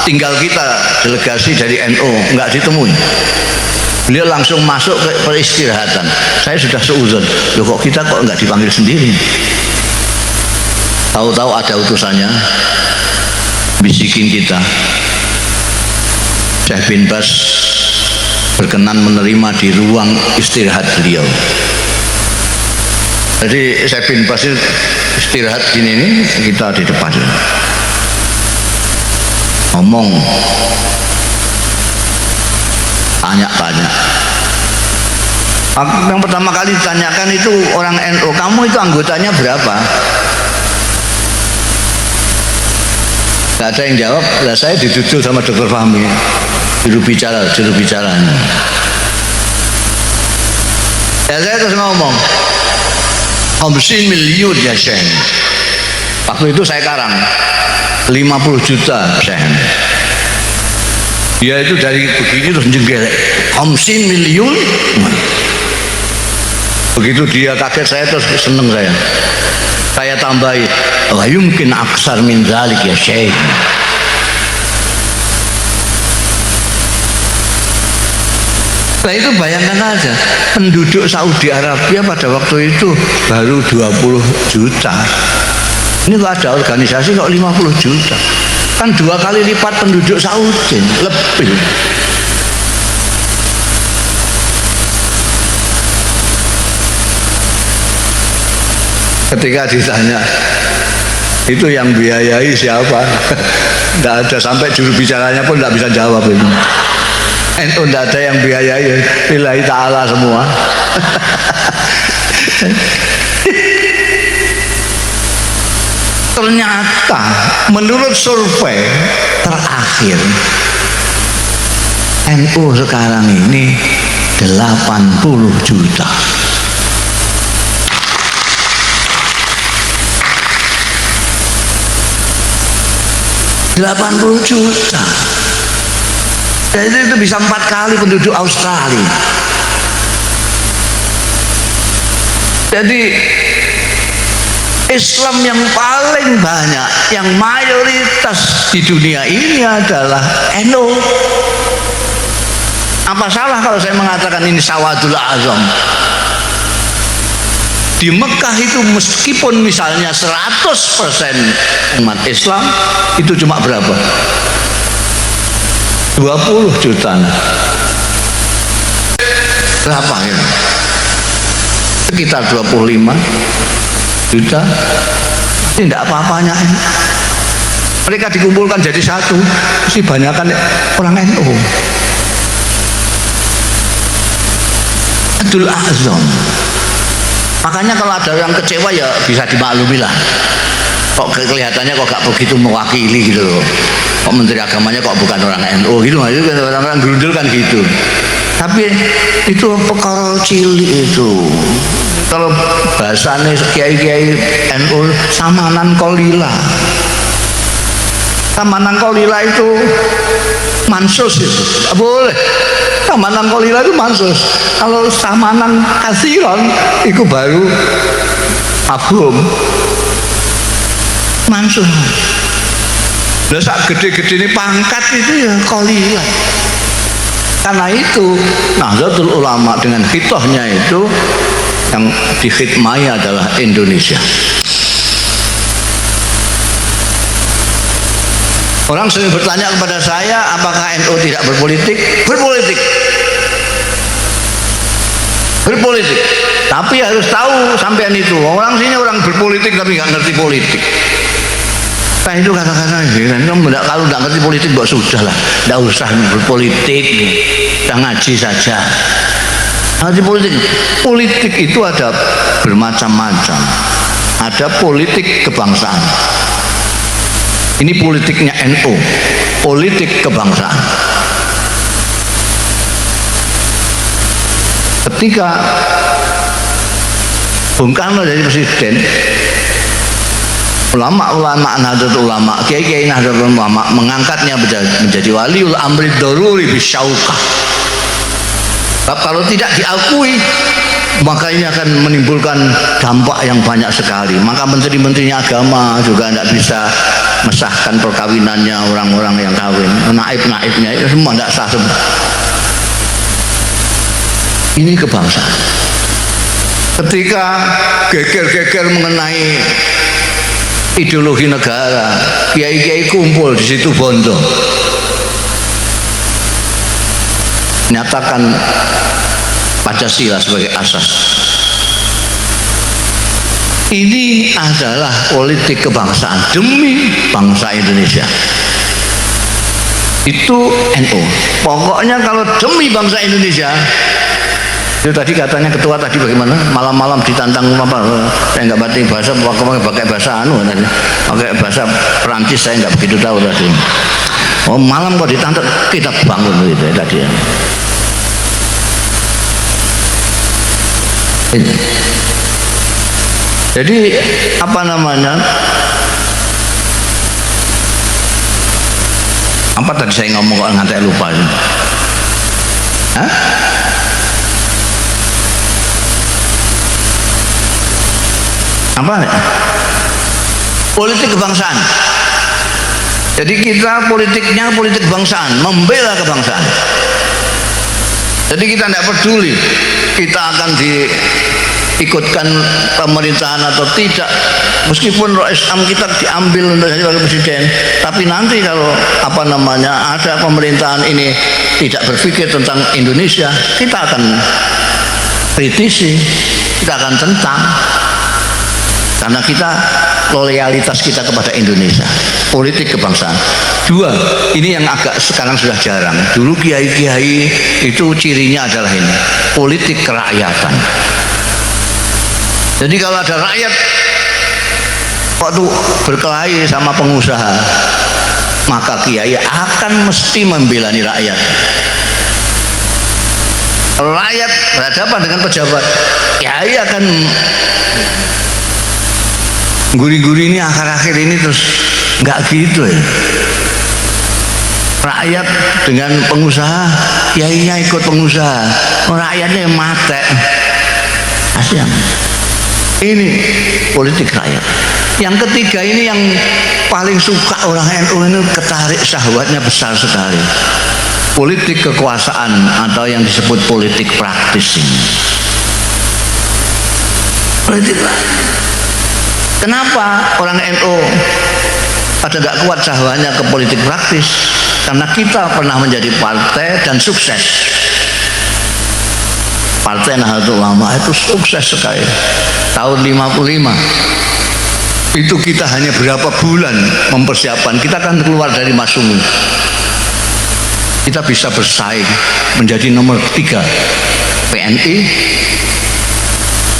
tinggal kita delegasi dari NU nggak ditemuin. Beliau langsung masuk ke peristirahatan. Saya sudah seuzon, loh kok kita kok nggak dipanggil sendiri. Tahu-tahu ada utusannya bisikin kita, Syekh bin Bas berkenan menerima di ruang istirahat beliau. Jadi Syekh bin Bas istirahat gini nih, kita di depan ngomong, tanya. Yang pertama kali ditanyakan itu orang NU, kamu itu anggotanya berapa? Gak ada yang jawab. Lah saya dituduh sama Dr. Fahmi, juru bicaranya. Ya saya terus ngomong 50 miliar ya Syekh. Waktu itu saya karang 50 juta Syekh. Dia itu dari begini terus jengkel 50 miliar. Begitu dia kaget saya terus seneng saya tambahi, la yumkin aksar min dzalik ya Syekh. Nah itu bayangkan aja, penduduk Saudi Arabia pada waktu itu baru 20 juta. Ini kok ada organisasi kok 50 juta. Kan 2 kali lipat penduduk Saudi, lebih. Ketika ditanya itu yang biayai siapa, tidak ada, sampai juru bicaranya pun tidak bisa jawab itu. NU tidak ada yang biayai, lillahi ta'ala semua. Ternyata menurut survei terakhir NU sekarang ini 80 juta. 80 juta. Jadi itu bisa 4 kali penduduk Australia. Jadi Islam yang paling banyak, yang mayoritas di dunia ini adalah NU. Apa salah kalau saya mengatakan ini Sawadul Azam? Di Mekah itu meskipun misalnya 100% umat Islam, itu cuma berapa? 20 juta. Berapa ya? Sekitar 25 juta. Ini tidak apa-apanya. Mereka dikumpulkan jadi satu, mesti banyakkan orang NU. Abdul Azam. Makanya kalau ada yang kecewa ya bisa dimaklumi lah. Kok kelihatannya kok gak begitu mewakili gitu loh. Kok menteri agamanya kok bukan orang NU gitu. Orang-orang gerundul kan gitu. Tapi itu perkara cilik itu. Kalau bahasanya kiai-kiai NU samanan kolila. Samanan kolila itu mansus itu. Tidak boleh. Samanan kolila itu mansus. Kalau samanan kasiron itu baru abum mansus. Lah sak gede-gede ini pangkat itu ya qalilan. Karena itu Nahdlatul Ulama dengan khitohnya itu yang dikhidmai adalah Indonesia. Orang sering bertanya kepada saya, apakah NU tidak berpolitik? Berpolitik. Berpolitik. Tapi harus tahu sampean itu. Orang sini orang berpolitik tapi nggak ngerti politik. Nah itu kata-kata kalau nggak ngerti politik kok sudah lah, nggak usah berpolitik, kita ngaji saja. Ngerti politik. Politik itu ada bermacam-macam. Ada politik kebangsaan. Ini politiknya NU, politik kebangsaan. Ketika Bung Karno jadi presiden, ulama-ulama Nahdlatul Ulama, kiai-kiai Nahdlatul Ulama mengangkatnya menjadi waliul amri daruri bisyauqah. Kalau tidak diakui, maka ini akan menimbulkan dampak yang banyak sekali. Maka menteri-menterinya agama juga tidak bisa mesahkan perkawinannya orang-orang yang kawin, naib-naibnya itu semua tidak sah semua. Ini kebangsaan. Ketika geger-geger mengenai ideologi negara, kiai-kiai kumpul di situ Bondo, nyatakan Pancasila sebagai asas. Ini adalah politik kebangsaan demi bangsa Indonesia. Itu NU. Pokoknya kalau demi bangsa Indonesia. Itu tadi katanya ketua tadi bagaimana? Malam-malam ditantang apa? Saya nggak ngerti bahasa, pakai bahasa tadi. Pakai bahasa Perancis saya nggak begitu tahu tadi. Oh malam kok ditantang, kita bangun gitu ya, tadi ya. Jadi apa namanya? Apa tadi saya ngomong kok ngantek lupa? Hah? Apa? Politik kebangsaan. Jadi kita politiknya politik kebangsaan, membela kebangsaan. Jadi kita tidak peduli kita akan diikutkan pemerintahan atau tidak, meskipun roh Islam kita diambil untuk jadi wakil presiden, tapi nanti kalau apa namanya ada pemerintahan ini tidak berpikir tentang Indonesia, kita akan kritisi, kita akan tentang, karena kita loyalitas kita kepada Indonesia. Politik kebangsaan. Dua, ini yang agak sekarang sudah jarang. Dulu kiai-kiai itu cirinya adalah ini, politik kerakyatan. Jadi kalau ada rakyat waktu berkelahi sama pengusaha, maka kiai akan mesti membela rakyat. Rakyat berhadapan dengan pejabat, kiai akan guri-guri ini akhir-akhir ini terus nggak gitu ya. Rakyat dengan pengusaha, kiainya ikut pengusaha, rakyatnya mate. Asyam. Ini politik rakyat. Yang ketiga ini yang paling suka orang NU ini, ketarik syahwatnya besar sekali. Politik kekuasaan atau yang disebut politik praktis ini. Politik praktis. Kenapa orang NU pada gak kuat syahwatnya ke politik praktis? Karena kita pernah menjadi partai dan sukses. Partai Nahdlatul Ulama itu sukses sekali. Tahun 55 itu kita hanya berapa bulan mempersiapkan, kita akan keluar dari Masyumi. Kita bisa bersaing menjadi nomor 3 PNI,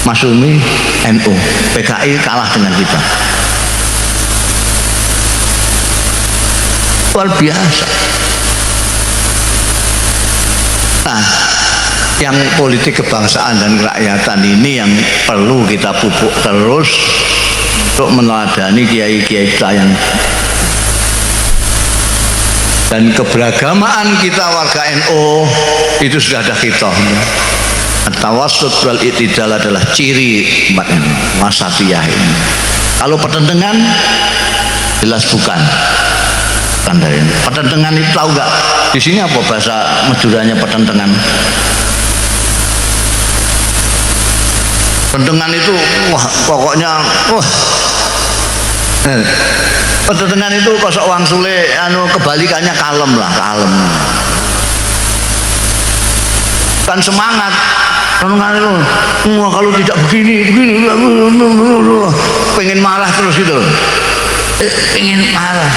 Masyumi, NU. PKI kalah dengan kita. Luar biasa. Nah, yang politik kebangsaan dan kerakyatan ini yang perlu kita pupuk terus untuk meneladani kiai-kiai kita yang, dan keberagamaan kita warga NU itu sudah ada khitohnya. Tawassut wal i'tidal adalah ciri umat ini, wasatiyah ini. Kalau pertentangan jelas bukan. Kandarin. Petentengan itu tahu nggak? Di sini apa bahasa Maduranya petentengan? Petentengan itu wah pokoknya wah. Petentengan itu kosok wang sule anu kebalikannya kalem lah, kalem. Kan semangat. Petentengan itu wah kalau tidak begini pengen marah terus gitu. Pengen marah.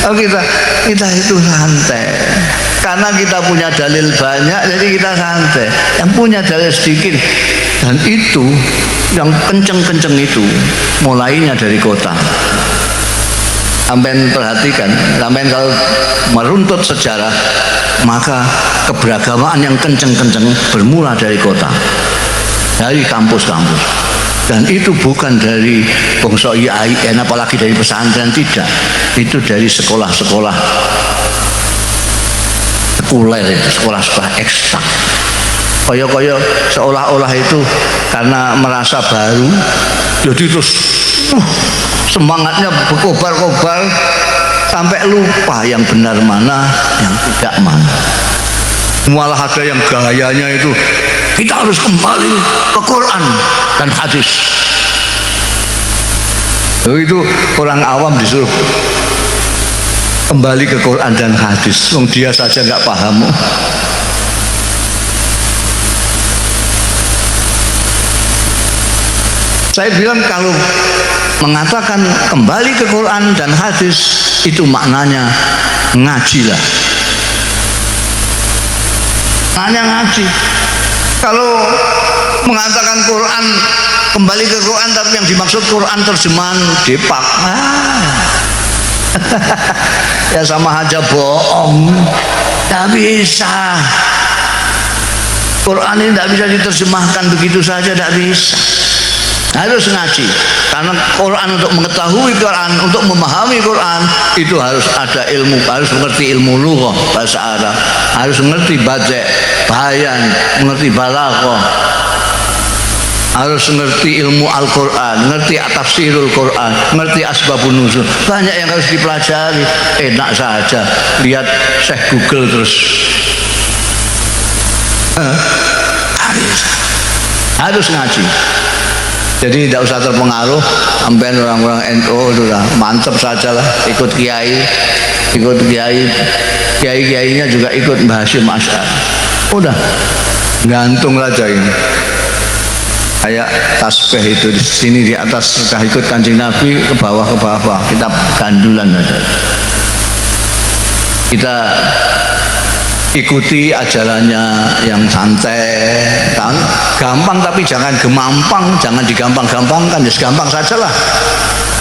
Oh, kita itu santai karena kita punya dalil banyak, jadi kita santai. Yang punya dalil sedikit, dan itu yang kenceng-kenceng itu mulainya dari kota. Sampai perhatikan, sampai kalau meruntut sejarah, maka keberagamaan yang kenceng-kenceng bermula dari kota, dari kampus-kampus. Dan itu bukan dari bangsa IAIN apalagi dari pesantren, tidak. Itu dari sekolah-sekolah sekuler, sekolah-sekolah eksak. Koyo-koyo seolah-olah itu karena merasa baru, jadi terus semangatnya berkobar-kobar sampai lupa yang benar mana, yang tidak mana. Malah ada yang gayanya itu kita harus kembali ke Quran dan hadis. Itu orang awam disuruh kembali ke Quran dan hadis, dia saja nggak paham. Saya bilang kalau mengatakan kembali ke Quran dan hadis itu maknanya ngajilah. Maknanya ngaji. Kalau mengatakan Quran kembali ke Quran tapi yang dimaksud Quran terjemahan Depak, ya sama aja bohong. Tidak bisa. Quran ini tidak bisa diterjemahkan begitu saja, tidak bisa. Harus ngaji, karena Quran untuk mengetahui Quran, untuk memahami Quran itu harus ada ilmu, harus mengerti ilmu lughah bahasa Arab, harus mengerti baca, bayan, mengerti balaghah, harus mengerti ilmu Al-Quran, mengerti tafsirul Quran, mengerti asbabun nuzul. Banyak yang harus dipelajari. Enak saja lihat Syekh Google terus. Harus ngaji. Jadi tidak usah terpengaruh sampai orang-orang NU itu lah, mantap saja lah, ikut kiai, kiai-kiainya juga ikut Mbah Hasyim Asy'ari. Udah gantung saja ini. Kayak tasbih itu di sini di atas sudah ikut Kanjeng Nabi, ke bawah kita gandulan saja. Kita ikuti ajarannya yang santai, kan? Gampang tapi jangan gemampang, jangan digampang-gampangkan, ya gampang sajalah,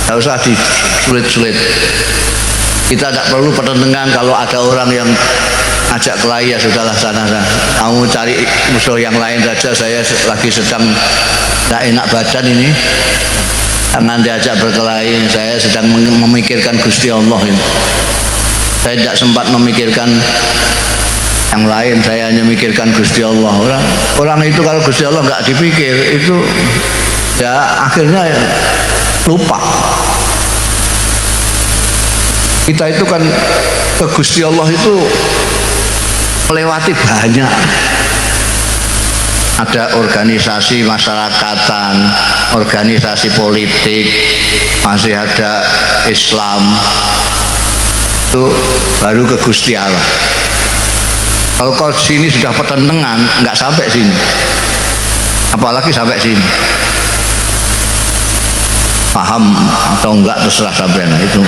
tidak usah disulit-sulit. Kita tidak perlu pertentangan. Kalau ada orang yang ajak kelahi ya sudahlah, sana. Kamu cari musuh yang lain saja, saya lagi sedang tidak enak badan ini, jangan diajak berkelahi. Saya sedang memikirkan Gusti Allah ini. Saya tidak sempat memikirkan yang lain, saya hanya mikirkan Gusti Allah. Orang itu kalau Gusti Allah nggak dipikir itu ya akhirnya lupa. Kita itu kan ke Gusti Allah itu melewati banyak. Ada organisasi masyarakatan, organisasi politik, masih ada Islam. Itu baru ke Gusti Allah. Kalau kau sini sudah pertentangan, nggak sampai sini, apalagi sampai sini. Paham atau enggak terserah sampai itu.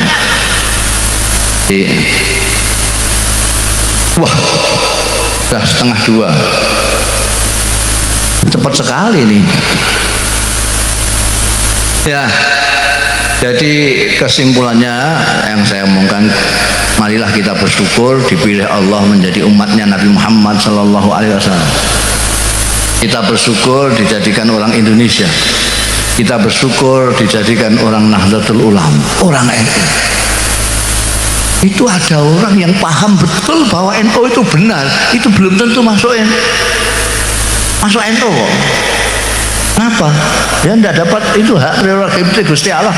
Wah, sudah 1:30. Cepat sekali nih. Ya. Jadi kesimpulannya yang saya omongkan, marilah kita bersyukur dipilih Allah menjadi umatnya Nabi Muhammad Sallallahu Alaihi Wasallam. Kita bersyukur dijadikan orang Indonesia. Kita bersyukur dijadikan orang Nahdlatul Ulama, orang NU. Itu ada orang yang paham betul bahwa NU itu benar, itu belum tentu masuk NU kok. Kenapa? Dia tidak dapat itu hak prerogatif Gusti Allah.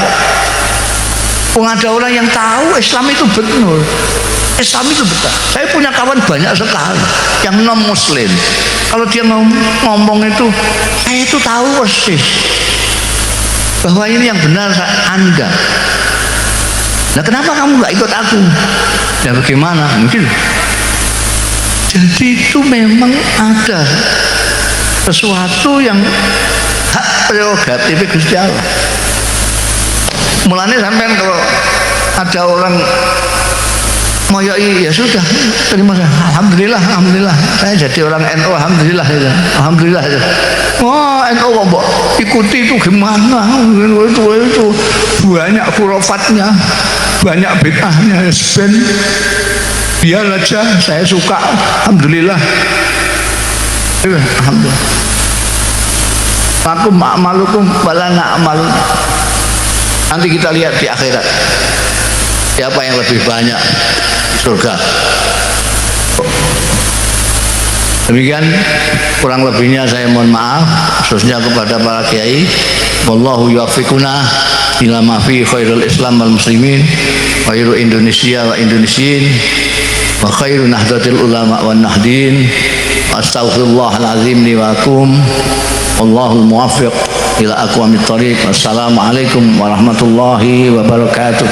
Ada orang yang tahu Islam itu benar. Islam itu betul. Saya punya kawan banyak sekali yang non muslim. Kalau dia ngomong itu, saya itu tahu persis bahwa ini yang benar Anda. Nah, kenapa kamu nggak ikut aku? Ya bagaimana? Mungkin. Jadi itu memang ada sesuatu yang hak prerogatif Gusti Allah. Mulanya sampai kalau ada orang moyoi, ya sudah terima kasih. Alhamdulillah saya jadi orang NU, alhamdulillah ya. Wah, NU kok ikuti itu gimana? Itu banyak khurafatnya, banyak bid'ahnya. Ben biar aja, saya suka, alhamdulillah. Alhamdulillah. Aku ma'malukum wala na'malun. Nanti kita lihat di akhirat siapa yang lebih banyak surga. Demikian kurang lebihnya saya mohon maaf, khususnya kepada para kiai. Wallahu yuwaffiquna ila ma fi khairul Islam wal muslimin, khairu Indonesia wa Indonesiin, wa khairu nahdlatil ulama wan nahdin. Astaghfirullahal azim li wa lakum. Wallahul muwaffiq ila aqwamit thariq. Wassalamualaikum warahmatullahi wabarakatuh.